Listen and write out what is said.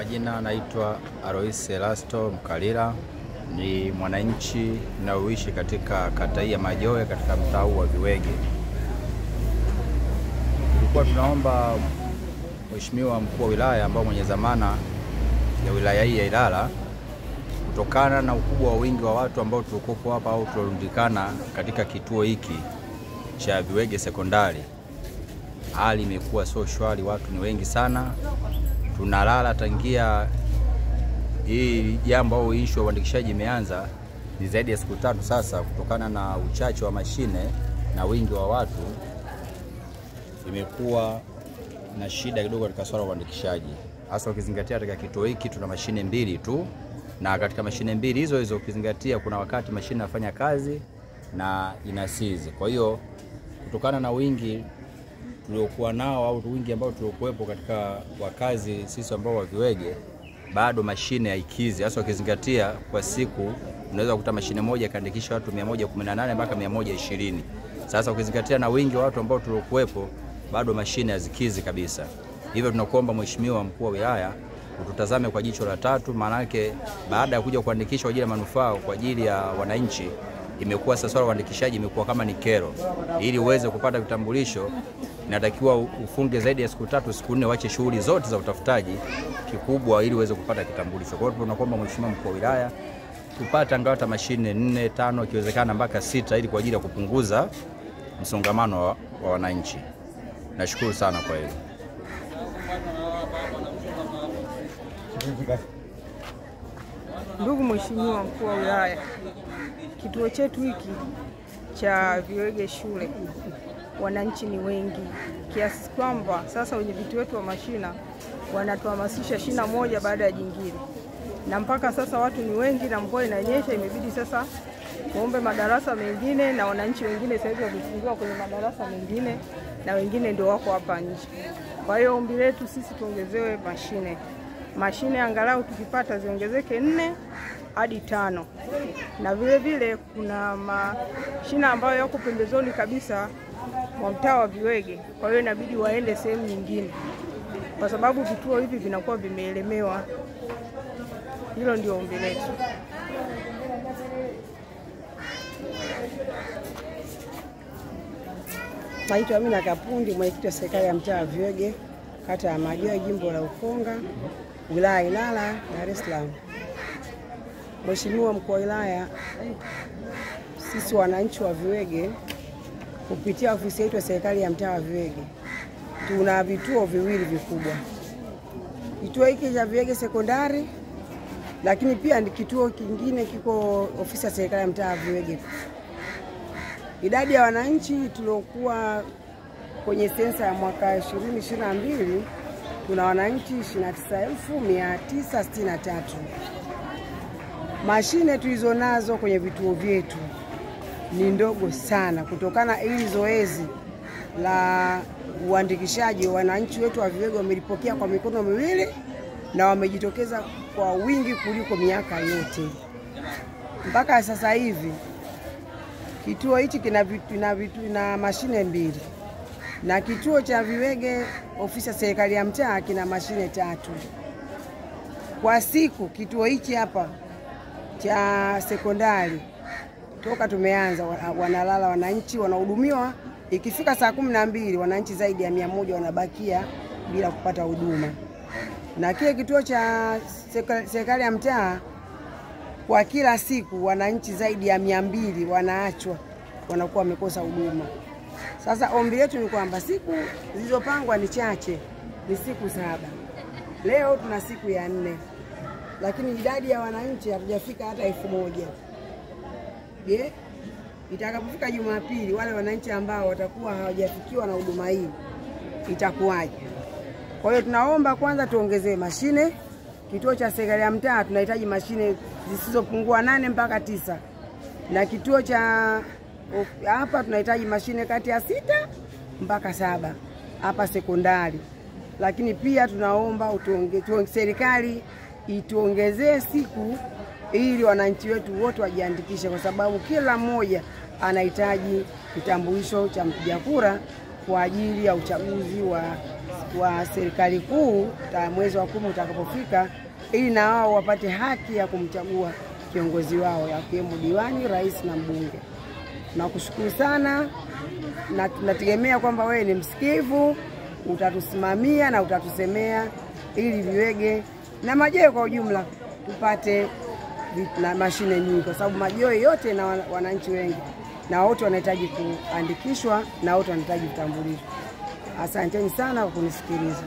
majina naitwa Alois Elasto Mkalila, ni mwananchi ninaoishi katika kata hii ya Majoe katika mtaa wa Viwege. Tulikuwa tunaomba Mheshimiwa Mkuu wa Wilaya ambao mwenye dhamana ya wilaya hii ya Ilala, kutokana na ukubwa wa wingi wa watu ambao tulikuwa hapa au tulirundikana katika kituo hiki cha Viwege Sekondari, hali imekuwa sio shwari, watu ni wengi sana. Tunalala tangia hii jambo au issue ya uandikishaji imeanza ni zaidi ya siku 3 sasa, kutokana na uchache wa mashine na wingi wa watu imekuwa na shida kidogo katika swala la uandikishaji. Hasa ukizingatia katika kituo hiki tuna mashine 2 tu, na katika mashine 2 hizo ukizingatia kuna wakati mashine inafanya kazi na inasizi. Kwa hiyo kutokana na wingi tuliokuwa nao au wingi ambao tuliokuwepo katika wakazi sisi ambao wa Viwege, bado mashine haikizi. Hasa ukizingatia kwa siku unaweza kukuta mashine moja kaandikisha watu 118 mpaka 120. Sasa ukizingatia na wingi wa watu ambao tuliokuwepo, bado mashine hazikizi kabisa. Hivyo tunakuomba Mheshimiwa Mkuu wa Wilaya ututazame kwa jicho la tatu, maana yake baada ya kuja kuandikisha kwa ajili ya manufaa kwa ajili ya wananchi, imekuwa sasa swala la uandikishaji imekuwa kama ni kero. Ili uweze kupata vitambulisho inatakiwa ufunge zaidi ya siku 3, siku 4 uache shughuli zote za utafutaji kikubwa ili uweze kupata kitambulisho. Kwa hiyo tunakuomba Mheshimiwa Mkuu wa Wilaya tupate angalau hata mashine 4, 5 ikiwezekana mpaka 6 ili kwa ajili ya kupunguza msongamano wa wananchi. Nashukuru sana kwa hilo. Ndugu Mheshimiwa Mkuu wa Wilaya, kituo chetu hiki cha Viwege shule wananchi ni wengi kiasi kwamba sasa wenye vituo wetu wa mashina wanatuhamasisha shina moja baada ya jingine, na mpaka sasa watu ni wengi na mvua inanyesha, imebidi sasa tuombe madarasa mengine, na wananchi wengine sasa hivi wamefungua kwenye madarasa mengine na wengine ndio wako hapa nje. Kwa hiyo ombi letu sisi tuongezewe mashine angalau tukipata ziongezeke 4 hadi 5. Na vile vile kuna mashina ambayo yako pembezoni kabisa mwa mtaa wa Viwege, kwa hiyo inabidi waende sehemu nyingine kwa sababu vituo hivi vinakuwa vimeelemewa. Hilo ndio ombi letu. Naitwa Amina Kapundi, mwenyekiti wa serikali ya mtaa wa Viwege, kata ya Majoe, jimbo la Ukonga, wilaya Ilala, Dar es Salaam. Mheshimiwa Mkuu wa Wilaya, sisi wananchi wa Viwege kupitia ofisi yetu ya serikali ya mtaa wa Viwege tuna vituo viwili vikubwa. Kituo hiki cha Viwege Sekondari, lakini pia ni kituo kingine kiko ofisi ya serikali ya mtaa wa Viwege. Idadi ya wananchi tuliokuwa kwenye sensa ya mwaka 2022 tuna wananchi 29,963. Mashine tulizonazo kwenye vituo vyetu ni ndogo sana, kutokana hili zoezi la uandikishaji wananchi wetu wa Viwege wamelipokea kwa mikono miwili na wamejitokeza kwa wingi kuliko miaka yote. Mpaka sasa hivi kituo hichi kina mashine 2, na kituo cha Viwege ofisi ya serikali ya mtaa kina mashine 3. Kwa siku kituo hichi hapa cha sekondari toka tumeanza wanalala wananchi wanahudumiwa, ikifika saa 12 wananchi zaidi ya 100 wanabakia bila kupata huduma. Na kile kituo cha serikali ya mtaa kwa kila siku wananchi zaidi ya 200 wanaachwa, wanakuwa wamekosa huduma. Sasa ombi letu ni kwamba siku zilizopangwa ni chache, ni siku 7. Leo tuna siku ya 4, lakini idadi ya wananchi hatujafika hata 1000. Je, itakapofika Jumapili wale wananchi ambao watakuwa hawajafikiwa na huduma hii itakuwaje? Kwa hiyo tunaomba kwanza tuongezee mashine. Kituo cha serikali ya mtaa tunahitaji mashine zisizopungua 8 mpaka 9. Na kituo cha hapa tunahitaji mashine kati ya 6 mpaka 7 hapa sekondari. Lakini pia tunaomba serikali ituongezee siku ili wananchi wetu wote wajiandikishe, kwa sababu kila mmoja anahitaji kitambulisho cha mpiga kura kwa ajili ya uchaguzi wa serikali kuu mwezi wa 10 utakapofika, ili na wao wapate haki ya kumchagua kiongozi wao, yakiwemo diwani, rais na mbunge. Nakushukuru sana, na tunategemea kwamba wewe ni msikivu, utatusimamia na utatusemea ili Viwege na Majohe kwa ujumla tupate na mashine nyingi, kwa sababu Majohe yote na wananchi wengi na wote wanahitaji kuandikishwa na wote wanahitaji vitambulisho. Asanteni sana kwa kunisikiliza.